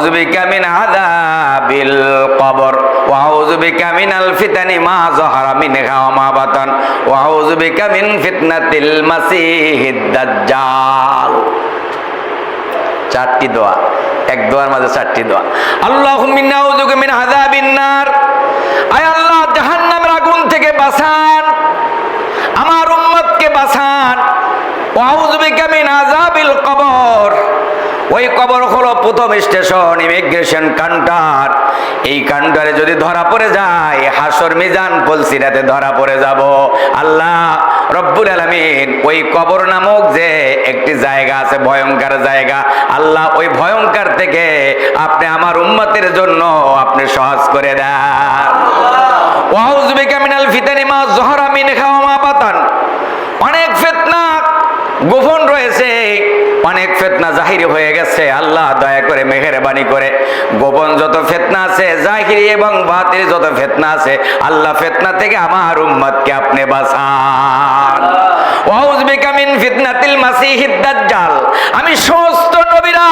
আউযু বিকা মিন আযাবিল কবর ওয়া আউযু বিকা মিনাল ফিতানি মা যাহারা মিনহা ওয়া মা বাতান ওয়া আউযু বিকা মিন ফিতনাতিল মাসিহিদ দাজ্জাল। চারটি দোয়া, এক দোয়ার মাঝে চারটি দোয়া। আল্লাহুম্মা ইন্না আউযু বিকা মিন আযাবিন নার, আয় আল্লাহ জাহান্নামের আগুন থেকে বাঁচান, আমার উম্মতকে বাঁচান। ওয়া আউযু বিকা মিন আযাবিল কবর, ওই কবর হলো প্রথম স্টেশন, ইমিগ্রেশন কাউন্টার। এই কাউন্টারে যদি ধরা পড়ে যায়, হাসর মিজান পুলসিরাতে ধরা পড়ে যাব। আল্লাহ রব্বুল আলামিন ওই কবর নামক যে একটি জায়গা আছে, ভয়ঙ্কর জায়গা, আল্লাহ ওই ভয়ঙ্কর থেকে আপনি আমার উম্মতের জন্য আপনি সহজ করে দেন। ওয়া আউযু বিকা মিনাল ফিতানি মা যাহারা মিনহা ওয়া মা বাতান, অনেক ফিতনা গোপন রয়েছে, অনেক ফিতনা জাহিরি হয়ে গেছে। আল্লাহ দয়া করে মেহেরবানি করে গোপন যত ফিতনা আছে, জাহিরি এবং বাতিল যত ফিতনা আছে, আল্লাহ ফিতনা থেকে আমার উম্মতকে আপনি বাঁচান। ওয়াউযু বিকা মিন ফিতনাতিল মাসিহিদ দাজ্জাল, আমি সমস্ত নবীরা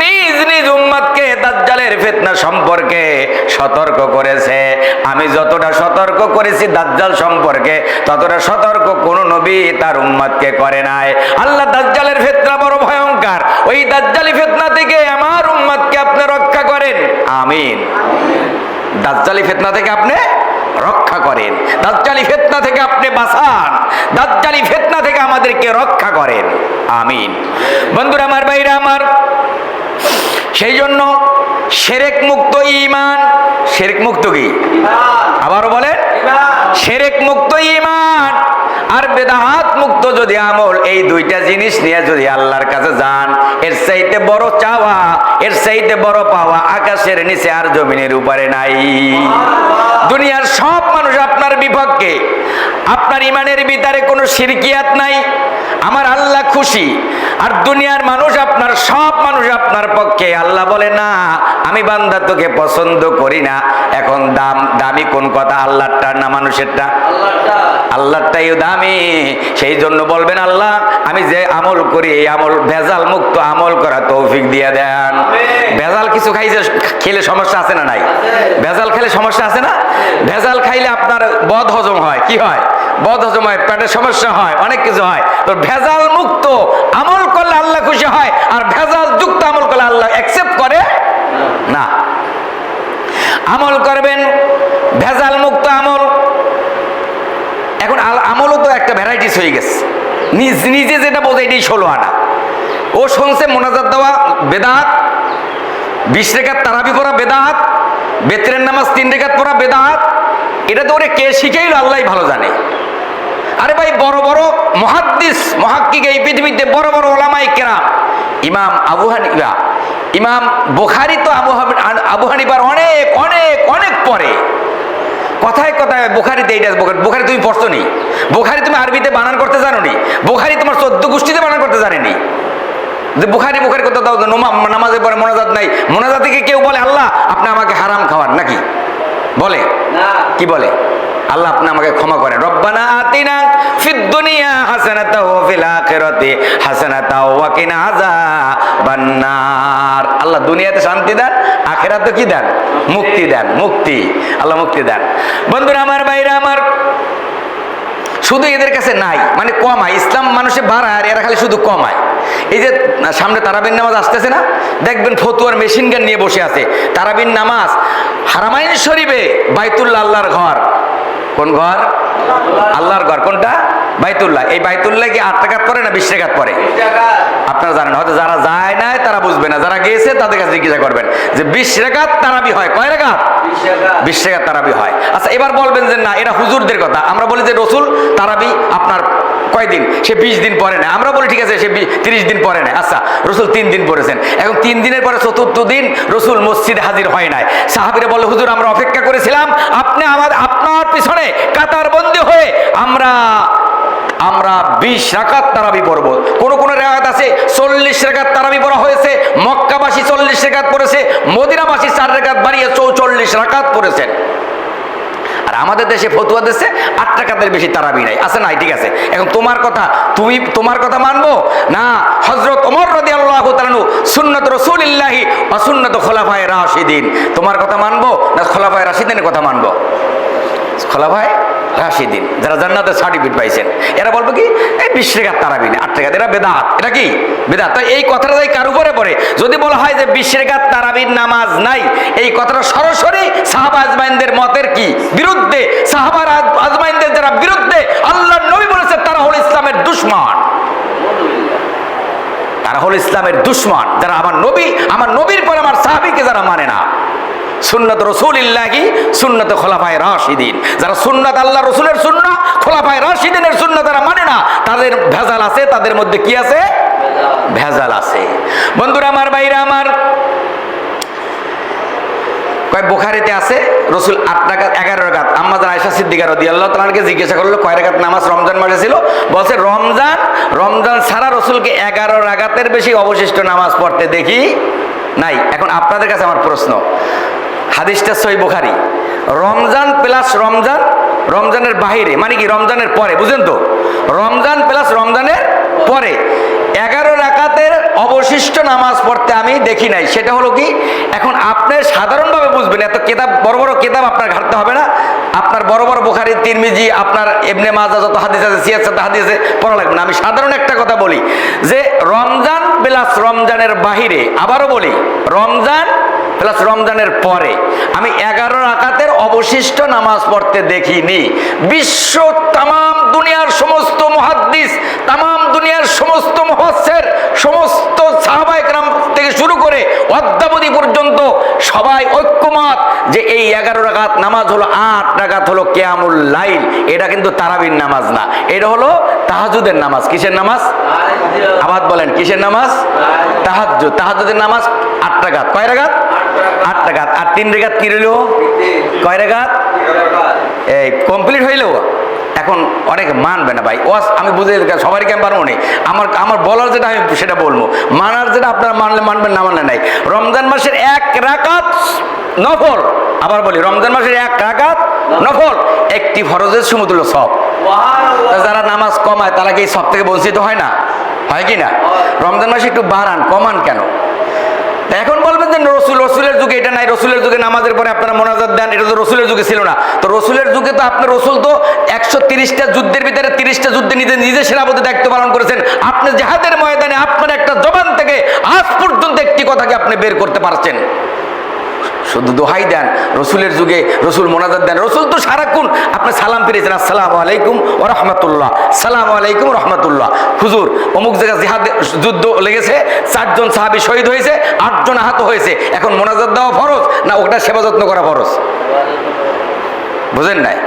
নিজ নিজ উম্মতকে দাজ্জালের ফিতনা সম্পর্কে সতর্ক করেছে। আমি যতটা সতর্ক করেছি দাজ্জাল সম্পর্কে, ততটা সতর্ক কোন নবী তার উম্মতকে করে নাই। আল্লাহ দাজ্জালের ফিতনা বড় ভয়ঙ্কর, ওই দাজ্জালি ফিতনা থেকে আমার উম্মতকে আপনি রক্ষা করেন, আমিন। দাজ্জালি ফিতনা থেকে আপনি রক্ষা করেন, দাজ্জালি ফিতনা থেকে আপনি বাঁচান, দাজ্জালি ফিতনা থেকে আমাদেরকে রক্ষা করেন, আমিন। বন্ধুরা আমার, ভাইরা আমার, সেই জন্য শিরক মুক্ত ঈমান, শিরক মুক্ত কি? আবারও বলেন, শিরক মুক্ত ঈমান আর বেদাত মুক্ত যদি আমল, এই দুইটা জিনিস নিয়ে যদি আল্লাহর কাছে যান, এর চাইতে বড় চাওয়া, এর চাইতে বড় পাওয়া আকাশের নিচে আর জমিনের উপরে নাই। দুনিয়ার সব মানুষ আপনার বিপক্ষে, আপনার ইমানের ভিতরে কোনো শিরকিয়াত নাই, আমার আল্লাহ খুশি। আর দুনিয়ার মানুষ আপনার, সব মানুষ আপনার পক্ষে। আল্লাহ বলে না, আমি বান্দা তোকে পছন্দ করি না। এখন দামি কোন কথা, আল্লাহরটা না মানুষেরটা? আল্লাহরটাই দামি। সেই জন্য বলবেন আল্লাহ আমি যে আমল করি এই আমল ভেজাল মুক্ত আমল করা তৌফিক দিয়ে দেন। ভেজাল কিছু খাইছে, খেলে সমস্যা আছে না নাই? ভেজাল খেলে সমস্যা আছে না? ভেজাল খাইলে আপনার বদ হজম হয়, কি হয়? বদ হজম হয়, পেটের সমস্যা হয়, অনেক কিছু হয়। তো ভেজাল মুক্ত আমল করলে আল্লাহ খুশি হয়, আর ভেজাল যুক্ত আমল করলে আল্লাহ অ্যাকসেপ্ট করে না। আমল করবেন ভেজাল মুক্ত আমল। এখন আমলও তো একটা ভ্যারাইটিস হয়ে গেছে, নিজে যেটা বোঝে এটাই 16 আনা। ও শুনছে মোনাজাত দেওয়া বেদাত, 20 রাকাত তারাবি পড়া বেদাত, বেতরের নামাজ 3 রাকাত পড়া বেদাত। এটা তো ওরে কে শিখাইল আল্লাহই ভালো জানে। আরে ভাই, বড় বড় মুহাদ্দিস মুহাক্কিক এই পৃথিবীতে বড় বড় ওলামায়ে কেরাম, ইমাম আবু হানিফা, ইমাম বুখারী তো আবু হানিফার অনেক অনেক অনেক পরে। কথায় কথায় বুখারীতে এইটা, বুখারী তুমি পড়ছো নি? বুখারী তুমি আরবিতে বানান করতে জানো নি? বুখারী তোমার 14 গোষ্ঠীতে বানান করতে জানেনি? যে বুখারী বুখারী করতে দাও, নামাজের পরে মোনাজাত নাই। মোনাজাত থেকে কেউ বলে আল্লাহ আপনি আমাকে হারাম খাওয়ান নাকি? বলে না। কি বলে? আল্লাহ আপনি আমাকে ক্ষমা করেন, রব্বানা আতিনা ফিদ দুনিয়া হাসানাতাও ওয়া ফিল আখিরাতি হাসানাতাও ওয়া কিনা আযাবান নার। আল্লাহ দুনিয়াতে শান্তি দেন, আখিরাতে কি দেন? মুক্তি দেন, মুক্তি। আল্লাহ মুক্তি দেন। বন্ধুরা আমার, ভাইরা আমার, শুধু এদের কাছে নাই, মানে কমায়। ইসলাম মানুষে বাড়ায় আর এরা খালি শুধু কমায়। এই যে সামনে তারাবির নামাজ আসতেছে না, দেখবেন ফতুয়ার মেশিন গান নিয়ে বসে আছে। তারাবির নামাজ হারামাইন শরীফে, বাইতুল্লাহ আল্লাহর ঘর। কোন ঘর? আল্লাহর ঘর। কোনটা? বাইতুল্লাহ। এই বাইতুল্লাহ কি 8 রাকাত পড়ে না 20 রাকাত পড়ে? আপনারা জানেন, হয়তো যারা যায় নাই তারা বুঝবে না, যারা গিয়েছে তাদের কাছে জিজ্ঞাসা করবেন যে 20 রাকাত তারাবি হয়। কয় রাকাত? 20 রাকাত তারাবি হয়। আচ্ছা, এবার বলবেন যে না, এটা হুজুরদের কথা। আমরা বলি যে রসুল তারাবি আপনার কয়দিন? সে 20 দিন পরে না। আমরা বলি ঠিক আছে সে 30 দিন পরে নেয়। আচ্ছা, রসুল 3 দিন পড়েছেন। এখন 3 দিনের পরে 4র্থ দিন রসুল মসজিদে হাজির হয় নাই। সাহাবীরা বলে হুজুর আমরা অপেক্ষা করেছিলাম, আপনি আপনার পিছনে কাতার বন্দী হয়ে আমরা 20 রাকাত তারাবি পড়ব। কোন কোন রিওয়ায়াত আছে 40 রাকাত তারাবি পড়া হয়েছে। মক্কাবাসী 40 রাকাত পড়েছে, মদিনাবাসী 4 রাকাত বাড়িয়ে 44 রাকাত পড়েছেন। আর আমাদের দেশে ফতুয়া দিচ্ছে 8 রাকাতের বেশি তারাবি নাই, আছে নাই? ঠিক আছে, এখন তোমার কথা, তোমার কথা মানবো না হযরত ওমর রাদিয়াল্লাহু তাআলা সুন্নাত রাসূলিল্লাহি ওয়া সুন্নাত খুলাফায়ে রাশিদিন, তোমার কথা মানবো না খোলাফায়ে রাশিদিনের কথা মানবো? খোলাফায়ে রাশিদিন যারা জান্নাতের সার্টিফিকেট পাইছেন এরা বলবো কি এই 20 রাকাত তারাবি না 8 রাকাত, এরা বেদাত। এটা কি বেদাত? তাই এই কথাটা যাই কার উপরে পড়ে? যদি বলা হয় যে 20 রাকাত তারাবির নামাজ নাই, এই কথাটা সরাসরি সাহাবা আজমাইনদের মতের কি বিরুদ্ধে, সাহাবা আজমাইনদের যারা বিরুদ্ধে আল্লাহর নবী বলেছে তারা হলো ইসলামের দুশমন, তারা হলো ইসলামের দুশমন, যারা আমার নবীর পর আমার সাহাবীকে যারা মানে না। সুন্নাত রাসূলিল্লাহি সুন্নাত খোলাফায়ে রাশিদিন, যারা সুন্নাত আল্লাহ রসুলের সুন্নাহ খোলাফায়ে রাশিদিনের সুন্নাহ যারা মানে না, তাদের ভেজাল আছে, তাদের মধ্যে কি আছে? ভেজাল আছে। বন্ধুরা আমার, ভাইরা আমার, বুখারীতে আছে রাসূল 8 রাকাত 11 রাকাত। আম্মা জান আয়েশা সিদ্দিকা রাদিয়াল্লাহু তাআলা কে জিজ্ঞাসা করলো কয় রাকাত নামাজ রমজান মাসে ছিল? বলছে রমজান ছাড়া রাসূলকে 11 রাকাতের বেশি অবশিষ্ট নামাজ পড়তে দেখি নাই। এখন আপনাদের কাছে আমার প্রশ্ন, হাদিসটা সহিহ বুখারী, রমজান প্লাস রমজানের বাহিরে মানে কি রমজানের পরে, বুঝেন তো? রমজান প্লাস রমজানের পরে 11 রাকাতের অবশিষ্ট নামাজ পড়তে আমি দেখি নাই। সেটা হলো কি? এখন আপনি সাধারণভাবে বুঝবেন, এত কিতাব বড় বড় কিতাব আপনার ঘাটতে হবে না, আপনার বড় বড় বুখারী, তিরমিজি, আপনার ইবনে মাজাহ যত হাদিস আছে, সিয়াসত হাদিস আছে, পড়া লাগবে না। আমি সাধারণ একটা কথা বলি যে রমজান প্লাস রমজানের বাহিরে, আবারও বলি রমজান প্লাস রমজানের পরে আমি 11 রাকাতের অবশিষ্ট নামাজ পড়তে দেখিনি। বিশ্ব তাম দুনিয়ার সমস্ত মুহাদ্দিস, তাম দুনিয়ার সমস্ত মুফাসসির, সমস্ত সাহাবায়ে কেরাম থেকে শুরু করে অদ্যাবধি পর্যন্ত সবাই ঐক্যমত যে এই 11 রাকাত নামাজ হলো 8 রাকাত হলো কিয়ামুল লাইল, এটা কিন্তু তারাবির নামাজ না, এটা হলো তাহাজ্জুদের নামাজ। কিসের নামাজ? আবাদ বলেন, কিসের নামাজ? তাহাজ্জুদ। তাহাজ্জুদের নামাজ 8 রাকাত। কয় রাকাত? 8 রাকাত। আর 3 রাকাত কি রইল? কয় রাকাত? এই কমপ্লিট হইলো। এখন অনেক মানবে না ভাই, আমি বুঝে সবারই কেমন পারবো না, আমার বলার যেটা আমি সেটা বলবো, মানার যেটা আপনারা মানলে মানবেন, না মানলে নাই। রমজান মাসের 1 রাকাত নফল, আবার বলি রমজান মাসের 1 রাকাত নফল, একটি ফরজের সমতুল্য সব। যারা নামাজ কমায় তারা কি সব থেকে বঞ্চিত হয় না? হয় কি না? রমজান মাসে একটু বাড়ান, কমান কেন? এখন বলবেন যে রসুলের যুগে এটা নাই, রসুলের যুগে নামাজের পরে আপনারা মোনাজাত দেন, এটা তো রসুলের যুগে ছিল না। তো রসুলের যুগে তো আপনার রসুল তো 130টা যুদ্ধের ভিতরে 30টা যুদ্ধে নিজে সেনাপতি দায়িত্ব পালন করেছেন। আপনি জিহাদের ময়দানে আপনার একটা জবান থেকে আজ পর্যন্ত একটি কথাকে আপনি বের করতে পারছেন? শুধু দোহাই দেন, রসুলের যুগে রসুল মোনাজাত দেন, রসুল তো সারাক্ষণ আপনি সালাম ফিরেছেন, আসসালামু আলাইকুম ওয়া রাহমাতুল্লাহ, সালামু আলাইকুম ওয়া রাহমাতুল্লাহ। হুজুর অমুক জায়গায় জিহাদ যুদ্ধ লেগেছে, 4 জন সাহাবী শহীদ হয়েছে, 8 জন আহত হয়েছে, এখন মোনাজাত দেওয়া ফরজ না ওটা সেবা যত্ন করা ফরজ? বুঝেন নাই?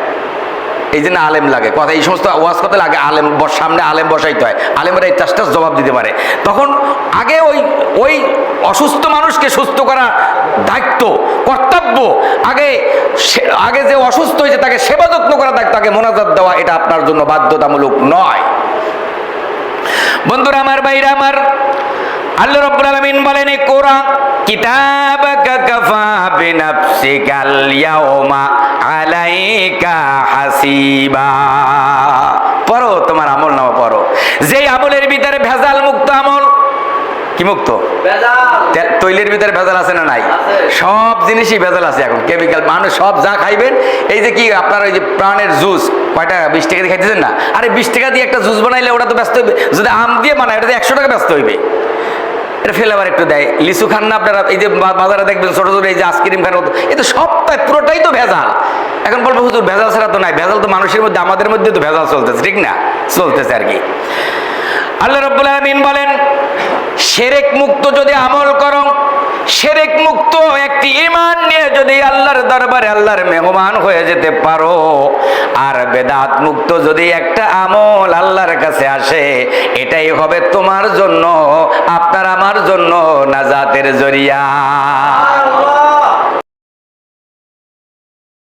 এই জন্য আলেম লাগে কথা, এই সমস্ত ওয়াজ করতে লাগে আলেম, সামনে আলেম বসাইতে হয়, আলেমরা এই চাষটা জবাব দিতে পারে। তখন আগে ওই অসুস্থ মানুষকে সুস্থ করা দায়িত্ব, কর্তব্য, আগে যে অসুস্থ হয়েছে তাকে সেবা যত্ন করা দায়িত্ব, আগে মোনাজাত দেওয়া, এটা আপনার জন্য বাধ্যতামূলক নয়। বন্ধুরা আমার, ভাইরা আমার, আল্লাহ রাব্বুল আলামিন বলেন ইকরা কিতাবাকা কাফা বিনাফসিকাল ইয়াউমা আলাইকা হাসিবা। পড়ো, তোমার আমল নামা পড়ো, যেই আমলের ভিতরে ভেজাল মুক্ত আমল। কি মুক্ত? তৈলের ভিতরে ভেজাল আছে না নাই? সব জিনিসই ভেজাল আছে এখন, কেমিক্যাল। মানুষ সব যা খাইবেন, এই যে কি আপনার ওই যে প্রাণের জুস, কয়টা 20 টাকা দিয়ে খাইতেছেন না? আরে 20 টাকা দিয়ে একটা জুস বানাইলে ওটা তো ব্যস্ত হইবে, যদি আম দিয়ে বানায় ওটা 100 টাকা ব্যস্ত হইবে। এটা ফ্লেভার একটু দেয়, লিচু খান না আপনারা, এই যে বাজারে দেখবেন ছোট ছোট এই যে আইসক্রিম খান, এটা সবটাই পুরোটাই তো ভেজাল। এখন বলবো হুজুর ভেজাল ছাড়া তো নাই, ভেজাল তো মানুষের মধ্যে, আমাদের মধ্যে তো ভেজাল চলতেছে, ঠিক না? চলতেছে আর কি। আল্লাহ রাব্বুল আলামিন বলেন শিরক মুক্ত যদি আমল করো, শিরক মুক্ত একটি ঈমান নিয়ে যদি আল্লাহর দরবারে আল্লাহর মেহমান হয়ে যেতে পারো, আর বেদাত মুক্ত যদি একটা আমল আল্লাহর কাছে আসে, এটাই হবে তোমার জন্য, আপনার আমার জন্য নাজাতের জরিয়া।